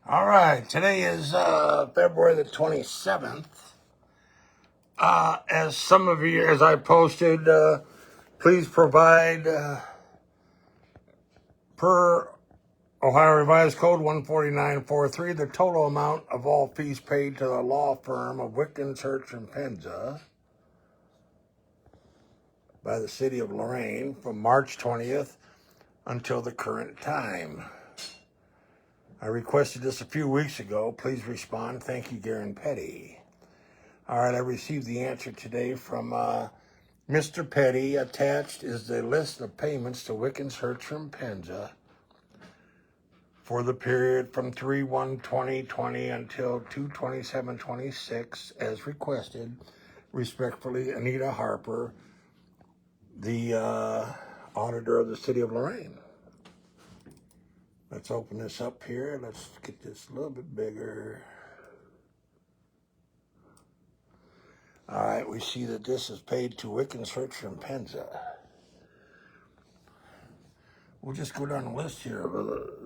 All right, today is February the 27th. As some of you, as I posted, please provide, per Ohio Revised Code 14943, the total amount of all fees paid to the law firm of Wickens, Herzer, and Panza by the city of Lorain from March 20th until the current time. I requested this a few weeks ago. Please respond. Thank you, Garen Petty. All right, I received the answer today from Mr. Petty. Attached is the list of payments to Wickens, Herzer, and Panza for the period from 3/1/2020 until 2/27/26, as requested. Respectfully, Anita Harper, the auditor of the city of Lorain. Let's open this up here. Let's get this a little bit bigger. All right, we see that this is paid to Wickens, Herzer, and Panza. We'll just go down the list here of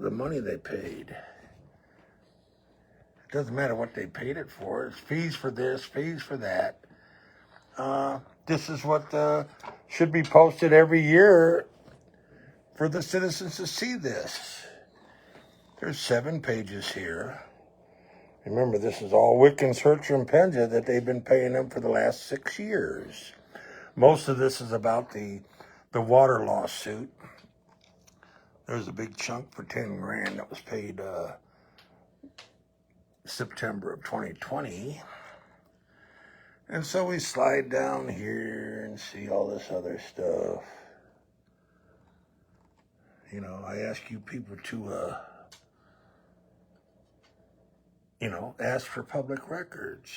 the money they paid. It doesn't matter what they paid it for. It's fees for this, fees for that. This is what should be posted every year for the citizens to see this. There's 7 pages here. Remember, this is all Wickens, Herzer, and Panza that they've been paying them for the last 6 years. Most of this is about the water lawsuit. There's a big chunk for 10 grand that was paid September of 2020. And so we slide down here and see all this other stuff. You know, I ask you people to ask for public records.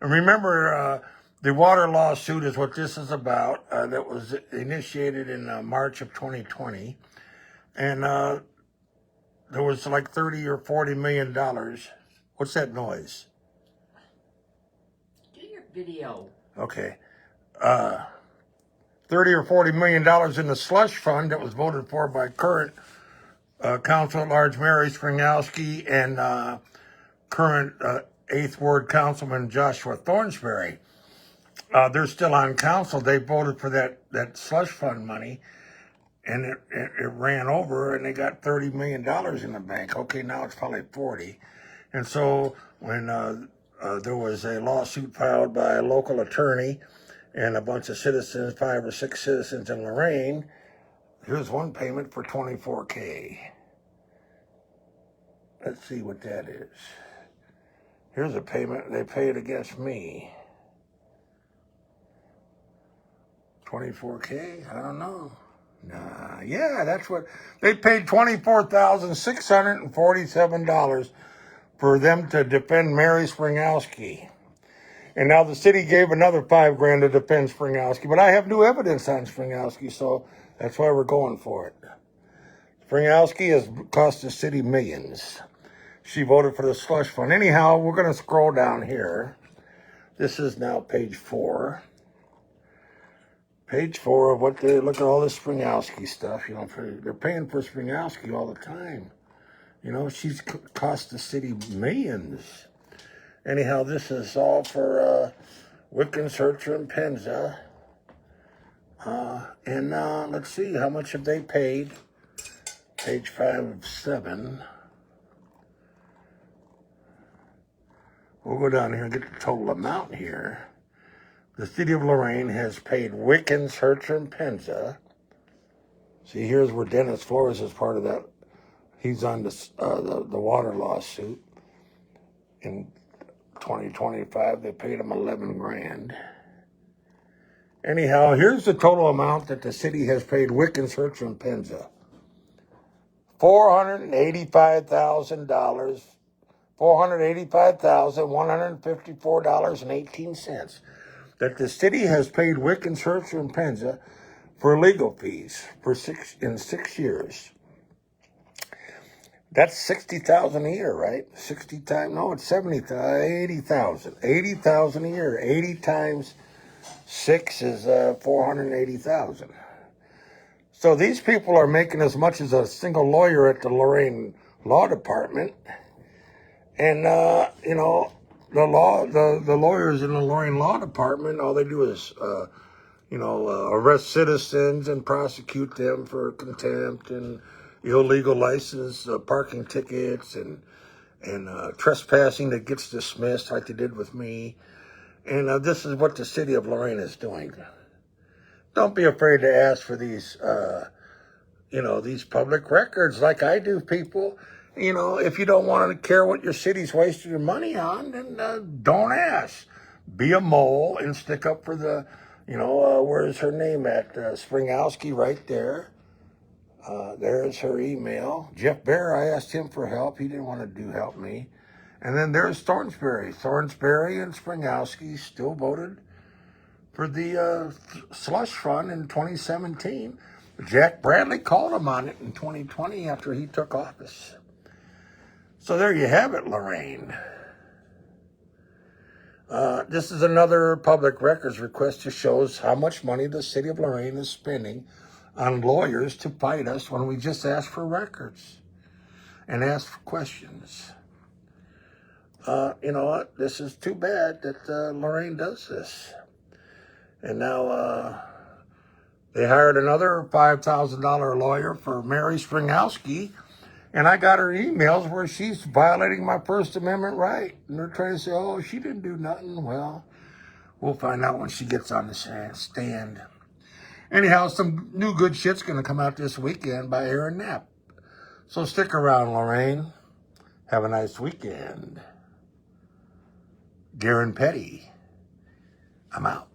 And remember, the water lawsuit is what this is about. That was initiated in March of 2020. And there was like $30 or $40 million. What's that noise? Do your video. Okay. $30 or $40 million in the slush fund that was voted for by current Council at Large Mary Springowski and current 8th Ward Councilman Joshua Thornsberry. They're still on council. They voted for that slush fund money, and it ran over, and they got $30 million in the bank. Okay, now it's probably 40. And so when there was a lawsuit filed by a local attorney and a bunch of citizens, 5 or 6 citizens in Lorain, here's one payment for $24K. Let's see what that is. Here's a payment they paid against me. $24K? I don't know. Nah, yeah, that's what they paid. $24,647 for them to defend Mary Springowski. And now the city gave another $5 grand to defend Springowski, but I have new evidence on Springowski, so that's why we're going for it. Springowski has cost the city millions. She voted for the slush fund. Anyhow, we're going to scroll down here. This is now page 4. Page 4 of what they look at all this Springowski stuff. You know, they're paying for Springowski all the time. You know, she's cost the city millions. Anyhow, this is all for Wickens, Herzer, and Panza. And let's see, how much have they paid? Page 5 of 7. We'll go down here and get the total amount here. The city of Lorain has paid Wickens, Herzer, and Panza. See, here's where Dennis Flores is part of that. He's on the water lawsuit. In 2025, they paid him 11 grand. Anyhow, here's the total amount that the city has paid Wickens, Herzer, and Panza. $485,000. $485,154.18 that the city has paid Wickens, Herzer, and Panza for legal fees in 6 years. That's $60,000 a year, right? 60 times, no, it's 80,000. 80,000 a year. 80 times 6 is 480,000. So these people are making as much as a single lawyer at the Lorain Law Department. And, the lawyers in the Lorain Law Department, all they do is, arrest citizens and prosecute them for contempt and illegal license, parking tickets, and trespassing that gets dismissed like they did with me. And this is what the city of Lorain is doing. Don't be afraid to ask for these, these public records like I do, people. If you don't want to care what your city's wasting your money on, then don't ask. Be a mole and stick up for the, where's her name at? Springowski right there. There's her email. Jeff Bear, I asked him for help. He didn't want to help me. And then there's Thornsberry. Thornsberry and Springowski still voted for the slush fund in 2017. Jack Bradley called him on it in 2020 after he took office. So there you have it, Lorain. This is another public records request that shows how much money the city of Lorain is spending on lawyers to fight us when we just ask for records and ask for questions. You know what? This is too bad that Lorain does this. And now they hired another $5,000 lawyer for Mary Springowski, and I got her emails where she's violating my First Amendment right. And they're trying to say, oh, she didn't do nothing. Well, we'll find out when she gets on the stand. Anyhow, some new good shit's going to come out this weekend by Aaron Knapp. So stick around, Lorain. Have a nice weekend. Darren Petty. I'm out.